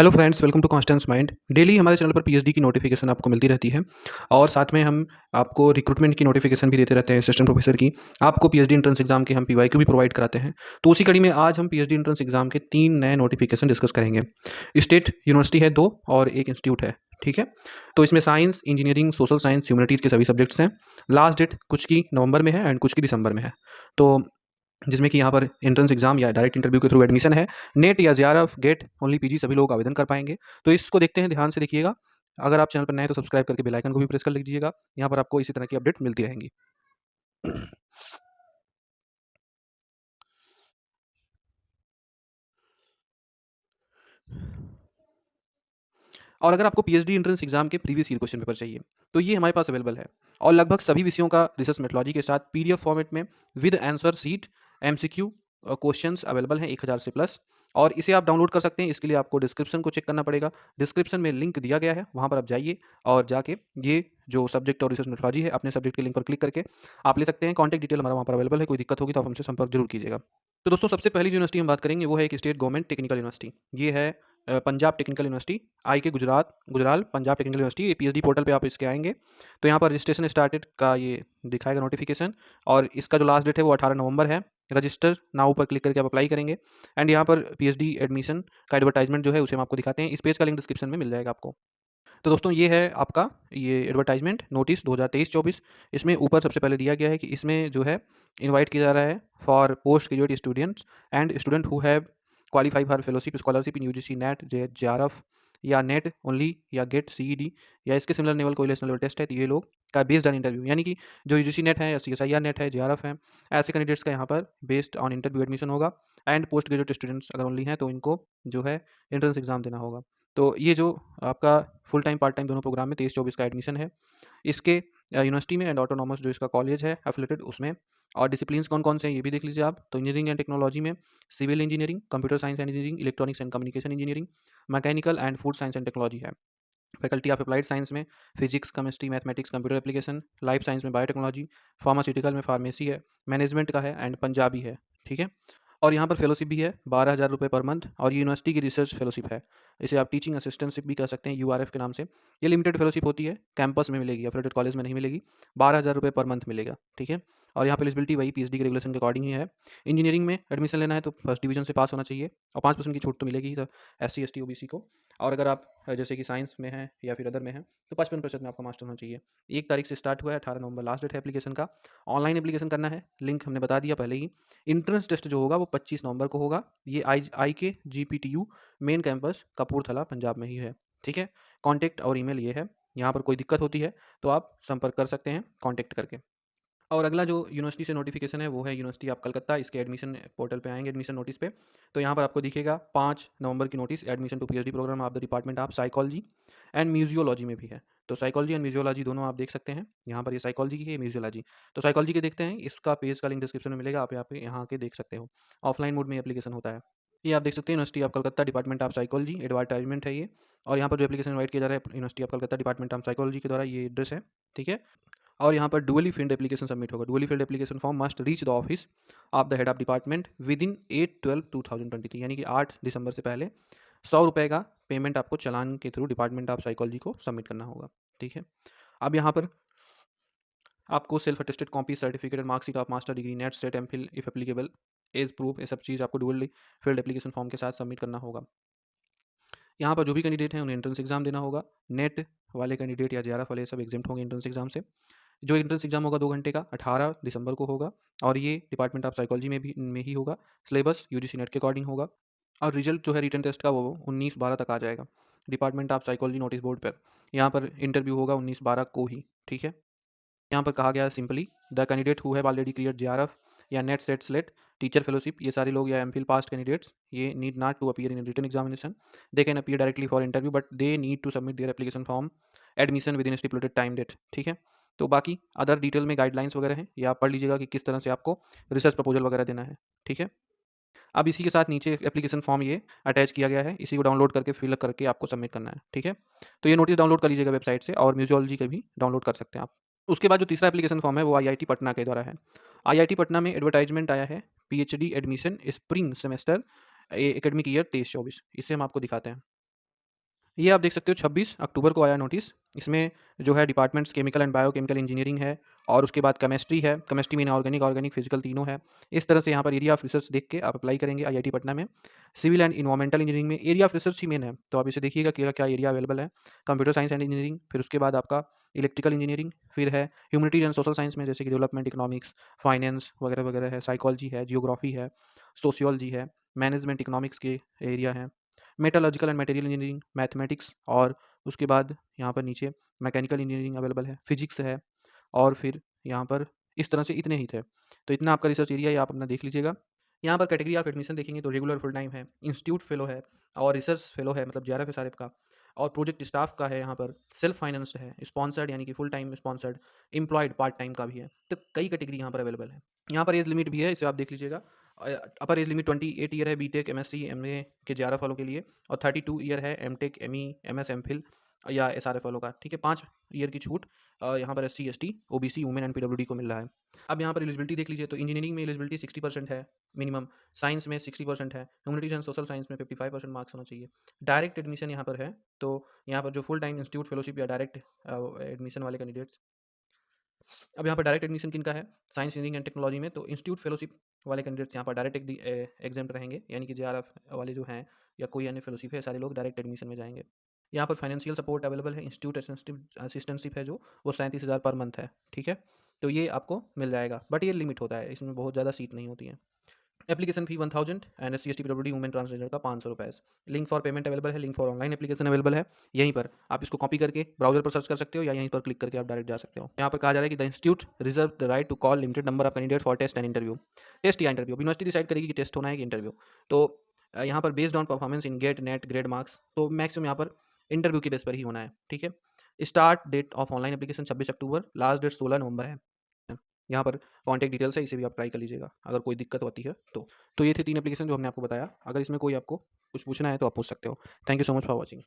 Hello friends, welcome to constance mind. Daily हमारे channel पर PhD की नोटिफिकेशन आपको मिलती रहती है और साथ में हम आपको रिक्रूटमेंट की नोटिफिकेशन भी देते रहते हैं, असिस्टेंट प्रोफेसर की। आपको पीएचडी एंट्रेंस एग्जाम के हम पीवाईक्यू भी प्रोवाइड कराते हैं। तो उसी कड़ी में आज हम पीएचडी एंट्रेंस एग्जाम के 3 नए नोटिफिकेशन डिस्कस करेंगे। स्टेट यूनिवर्सिटी है 2 और एक इंस्टीट्यूट है, ठीक है। तो इसमें science, engineering, social science, humanities के सभी सब्जेक्ट्स हैं। लास्ट डेट कुछ की नवंबर में है एंड कुछ की दिसंबर में है। तो जिसमें कि यहाँ पर एंट्रेंस एग्जाम या डायरेक्ट इंटरव्यू के थ्रू एडमिशन है। नेट या जेआरएफ, गेट, ओनली पीजी सभी लोग आवेदन कर पाएंगे। तो इसको देखते हैं, ध्यान से देखिएगा। अगर आप चैनल पर नए हैं तो सब्सक्राइब करके बेल आइकन को भी प्रेस कर लीजिएगा। यहाँ पर आपको इसी तरह की अपडेट मिलती रहेंगी। और अगर आपको पीएचडी एंट्रेंस एग्जाम के प्रीवियस ईयर क्वेश्चन पेपर चाहिए तो ये हमारे पास अवेलेबल है। और लगभग सभी विषयों का रिसर्च मेथोलॉजी के साथ पीडीएफ फॉर्मेट में with answer sheet, MCQ questions available हैं 1000 से प्लस। और इसे आप डाउनलोड कर सकते हैं। इसके लिए आपको डिस्क्रिप्शन को चेक करना पड़ेगा। डिस्क्रिप्शन में लिंक दिया गया है, वहाँ पर आप जाइए और जाके ये जो सब्जेक्ट और रिसर्च मेथोलॉजी है अपने सब्जेक्ट के लिंक पर क्लिक करके आप ले सकते हैं। कॉन्टैक्ट डिटेल हमारा वहाँ पर अवेलेबल है। कोई दिक्कत होगी तो आप हमसे संपर्क जरूर कीजिएगा। तो दोस्तों, सबसे पहली यूनिवर्सिटी हम बात करेंगे वो है एक स्टेट गवर्नमेंट टेक्निकल यूनिवर्सिटी। ये है पंजाब टेक्निकल यूनिवर्सिटी, आई के गुजराल पंजाब टेक्निकल यूनिवर्सिटी। ये पीएचडी पोर्टल पे आप इसके आएंगे तो यहाँ पर रजिस्ट्रेशन स्टार्टेड का ये दिखाएगा नोटिफिकेशन। और इसका जो लास्ट डेट है वो 18 नवंबर है। रजिस्टर नाउ पर क्लिक करके आप अप्लाई करेंगे एंड यहाँ पर पीएचडी एडमिशन का एडवर्टाइजमेंट जो है उसे हम आपको दिखाते हैं। इस पेज का लिंक डिस्क्रिप्शन में मिल जाएगा आपको। तो दोस्तों, ये है आपका ये एडवर्टाइजमेंट नोटिस 2023-24। इसमें ऊपर सबसे पहले दिया गया है कि इसमें जो है इनवाइट किया जा रहा है for post graduate students and student who have qualify for fellowship scholarship in UGC net, JRF या नेट ओनली या गेट सीईडी या इसके सिमिलर लेवल कोई लेवल टेस्ट है, तो ये लोग का बेस्ड ऑन इंटरव्यू, यानी कि जो यूजीसी नेट है या सीएसआईआर नेट है, जेआरएफ है, ऐसे कैंडिडेट्स का यहाँ पर बेस्ड ऑन इंटरव्यू एडमिशन होगा। एंड पोस्ट ग्रेजुएट स्टूडेंट्स अगर ओनली हैं तो इनको जो है एंट्रेंस एग्जाम देना होगा। तो ये जो आपका फुल टाइम पार्ट टाइम दोनों प्रोग्राम में 23-24 का एडमिशन है। इसके यूनिवर्सिटी में एंड ऑटोनॉमस जो इसका कॉलेज है एफिलेटेड उसमें। और डिसिप्लिन्स कौन कौन से हैं ये भी देख लीजिए आप। तो इंजीनियरिंग एंड टेक्नोलॉजी में civil engineering, computer science and engineering, electronics and communication engineering, mechanical and food science and technology है। फैकल्टी ऑफ अप्लाइड साइंस में physics, chemistry, mathematics, computer application, life science में बायोटेक्नोलॉजी, फार्मास्यूटिकल में pharmacy है, management का है and Punjabi है, ठीक है। और यहाँ पर फेलोशिप भी है 12,000 रुपये पर मंथ। और ये यूनिवर्सिटी की रिसर्च फेलोशिप है। इसे आप टीचिंग असिस्टेंटशिप भी कह सकते हैं, यूआरएफ के नाम से। ये लिमिटेड फेलोशिप होती है, कैंपस में मिलेगी, एफिलेटेड कॉलेज में नहीं मिलेगी। 12,000 रुपये पर मंथ मिलेगा, ठीक है। और यहाँ पर एलिजिबिलिटी वही पीएचडी के रेगुलेशन के अकॉर्डिंग ही है। इंजीनियरिंग में एडमिशन लेना है तो फर्स्ट डिवीजन से पास होना चाहिए और 5% की छूट तो मिलेगी ही एससी, एसटी, ओबीसी को। और अगर आप जैसे कि साइंस में हैं या फिर अदर में हैं तो 55% में आपका मास्टर होना चाहिए। 1 तारीख से स्टार्ट हुआ है, 18 नवंबर लास्ट डेट है एप्लीकेशन का। ऑनलाइन एप्लीकेशन करना है, लिंक हमने बता दिया पहले ही। इंट्रेंस टेस्ट जो होगा वो 25 नवंबर को होगा। ये आई के जीपीटीयू मेन कैंपस कपूरथला पंजाब में ही है, ठीक है। कॉन्टैक्ट और ईमेल ये है। यहाँ पर कोई दिक्कत होती है तो आप संपर्क कर सकते हैं कॉन्टैक्ट करके। और अगला जो यूनिवर्सिटी से नोटिफिकेशन है वो है यूनिवर्सिटी ऑफ कलकत्ता। इसके एडमिशन पोर्टल पे आएंगे, एडमिशन नोटिस पे। तो यहाँ पर आपको दिखेगा 5 नवंबर की notice, admission to PhD program of the department of psychology and museology में भी है। तो साइकोलॉजी एंड म्यूजियोलॉजी दोनों आप देख सकते हैं। यहाँ पर ये साइकोलॉजी की है, म्यूजियोलॉजी। तो साइकोलॉजी के देखते हैं, इसका पेज का लिंक डिस्क्रिप्शन में मिलेगा, आप यहाँ के देख सकते हो। ऑफलाइन मोड में एप्लीकेशन होता है। ये आप देख सकते हैं university of Calcutta department of psychology, advertisement है ये। और यहाँ पर जो एप्लीकेशन इनवाइट किया जा रहा है university of Calcutta department of psychology के द्वारा, ये एड्रेस है, ठीक है। और यहाँ पर डुअली फील्ड एप्लीकेशन सबमिट होगा। Duly filled application form must reach the office of the head of department within 8/12/2023, यानी कि 8 दिसंबर से पहले 100 रुपये का पेमेंट आपको चलान के थ्रू डिपार्टमेंट ऑफ साइकोलॉजी को सबमिट करना होगा, ठीक है। अब यहाँ पर आपको self attested copy, certificate, marksheet of master degree, NET, state, MPhil if applicable, age proof, ये सब चीज़ आपको डुअली फील्ड एप्लीकेशन फॉर्म के साथ सबमिट करना होगा। यहाँ पर जो भी कैंडिडेट हैं उन्हें एंट्रेंस एग्जाम देना होगा। नेट वाले कैंडिडेट या जेआरएफ वाले सब एग्जाम होंगे एंट्रेंस एग्जाम से। जो एंट्रेंस एग्जाम होगा 2 घंटे का, 18 दिसंबर को होगा। और ये डिपार्टमेंट ऑफ साइकोलॉजी में ही होगा। सिलेबस यूजीसी नेट के अकॉर्डिंग होगा। और रिजल्ट जो है रिटन टेस्ट का वो 19/12 तक आ जाएगा department of psychology notice board पर। यहाँ पर इंटरव्यू होगा 19/12 को ही, ठीक है। यहाँ पर कहा गया है simply the candidate who have already clear JRF या NET, SET, SLET, teacher fellowship, ये सारे लोग या एमफिल पास्ट कैंडिडेट्स, ये need not to appear in written examination. They can appear directly for interview but they need to submit their application form admission within stipulated time date, ठीक है। तो बाकी other detail में guidelines वगैरह हैं, ये आप पढ़ लीजिएगा कि किस तरह से आपको रिसर्च प्रपोजल वगैरह देना है, ठीक है। अब इसी के साथ नीचे एप्लीकेशन फॉर्म ये अटैच किया गया है, इसी को डाउनलोड करके फिल करके आपको सबमिट करना है, ठीक है। तो ये नोटिस डाउनलोड कर लीजिएगा वेबसाइट से, और म्यूजियोलॉजी का भी डाउनलोड कर सकते हैं आप। उसके बाद जो तीसरा एप्लीकेशन फॉर्म है वो आईआईटी पटना के द्वारा है। आईआईटी पटना में एडवर्टाइजमेंट आया है PhD admission spring semester academic year 23-24। इसे हम आपको दिखाते हैं। ये आप देख सकते हो 26 अक्टूबर को आया नोटिस। इसमें जो है departments chemical and biochemical engineering है और उसके बाद केमिस्ट्री है, केमिस्ट्री में ऑर्गेनिक, ऑर्गेनिक, फिजिकल तीनों है। इस तरह से यहाँ पर एरिया ऑफ रिसर्च देख के आप अप्लाई करेंगे आईआईटी पटना में। सिविल एंड एनवायरमेंटल इंजीनियरिंग में area of research he main है, तो आप इसे देखिएगा कि क्या एरिया अवेलेबल है। कंप्यूटर साइंस एंड इंजीनियरिंग, फिर उसके बाद आपका इलेक्ट्रिकल इंजीनियरिंग, फिर है ह्यूमैनिटीज एंड सोशल साइंस में जैसे कि डेवलपमेंट इकोनॉमिक्स, फाइनेंस वगैरह वगैरह है, साइकोलॉजी है, जियोग्राफी है, सोशियोलॉजी है, मैनेजमेंट इकोनॉमिक्स के एरिया हैं, metallurgical and material engineering, mathematics, और उसके बाद यहाँ पर नीचे मैकेनिकल इंजीनियरिंग अवेलेबल है, फिजिक्स है, और फिर यहाँ पर इस तरह से इतने ही थे। तो इतना आपका रिसर्च एरिया है, आप अपना देख लीजिएगा। यहाँ पर कैटेगरी ऑफ एडमिशन देखेंगे तो रेगुलर फुल टाइम है, इंस्टीट्यूट फेलो है, और रिसर्च फेलो है, मतलब जेआरएफ एसआरएफ का, और प्रोजेक्ट स्टाफ का है। यहाँ पर सेल्फ फाइनेंस्ड है, स्पॉन्सर्ड यानी कि full time sponsored, employed part time का भी है। तो कई कैटेगरी यहाँ पर अवेलेबल है। यहाँ पर एज लिमिट भी है, इसे आप देख लीजिएगा। अपर एज लिमिट 28 ईयर है बीटेक, एमएससी, एमए के जेआरएफ वालों के लिए, और 32 ईयर है एमटेक, एमई, एमएस, एमफिल या एसआरएफ वालों का। ठीक है, 5 ईयर की छूट यहाँ पर SC, ST, OBC, women and PWD को मिल रहा है। अब यहाँ पर एलिजिबिलिटी देख लीजिए, तो इंजीनियरिंग में एलिजिबिलिटी 60% है मिनिमम, साइंस में 60% है, ह्यूमैनिटीज एंड सोशल साइंस में 55% मार्क्स होना चाहिए। डायरेक्ट एडमिशन यहाँ पर है, तो यहाँ पर जो फुल टाइम इंस्टीट्यूट फेलोशिप या डायरेक्ट एडमिशन वाले कैंडिडेट्स। अब यहाँ पर डायरेक्ट एडमिशन किनका है, साइंस, इंजीनियरिंग एंड टेक्नोलॉजी में, तो इंस्टीट्यूट फेलोशिप वाले कैंडिडेट्स यहाँ पर डायरेक्ट एग्जाम रहेंगे, यानी कि जेआरएफ वाले जो हैं या कोई अन्य फेलोशिप है, सारे लोग डायरेक्ट एडमिशन में जाएंगे। यहाँ पर फाइनेंशियल सपोर्ट अवेलेबल है, इंस्टीट्यूट असिस्टेंटशिप है जो, वो 37,000 पर मंथ है। ठीक है, तो ये आपको मिल जाएगा, बट ये लिमिट होता है, इसमें बहुत ज़्यादा सीट नहीं होती है। Application fee 1000 and S C S T पीडब्ल्यूडी वुमेन ट्रांसजेंडर का 500 रुपये। लिंक फॉर पेमेंट अवेलेबल है, link for online application available है। यहीं पर आप इसको कॉपी करके ब्राउजर पर सर्च कर सकते हो, या यहीं पर क्लिक करके आप डायरेक्ट जा सकते हो। यहाँ पर कहा जा रहा है कि the institute reserve the right to call limited number of candidate for test and interview. Test या इंटरव्यू यूनिवर्सिटी डिसाइड करेगी कि टेस्ट होना है कि इंटरव्यू। तो यहाँ पर based on performance in GATE, NET, grade, marks, तो मैक्सिमम यहाँ पर इंटरव्यू के बेस पर ही होना है। ठीक है, start date of online application 26 October, last date 16 November है। यहाँ पर कॉन्टैक्ट डिटेल्स है, इसे भी आप ट्राई कर लीजिएगा अगर कोई दिक्कत होती है तो ये थे 3 एप्लीकेशन जो हमने आपको बताया। अगर इसमें कोई आपको कुछ पूछना है तो आप पूछ सकते हो। Thank you so much for watching.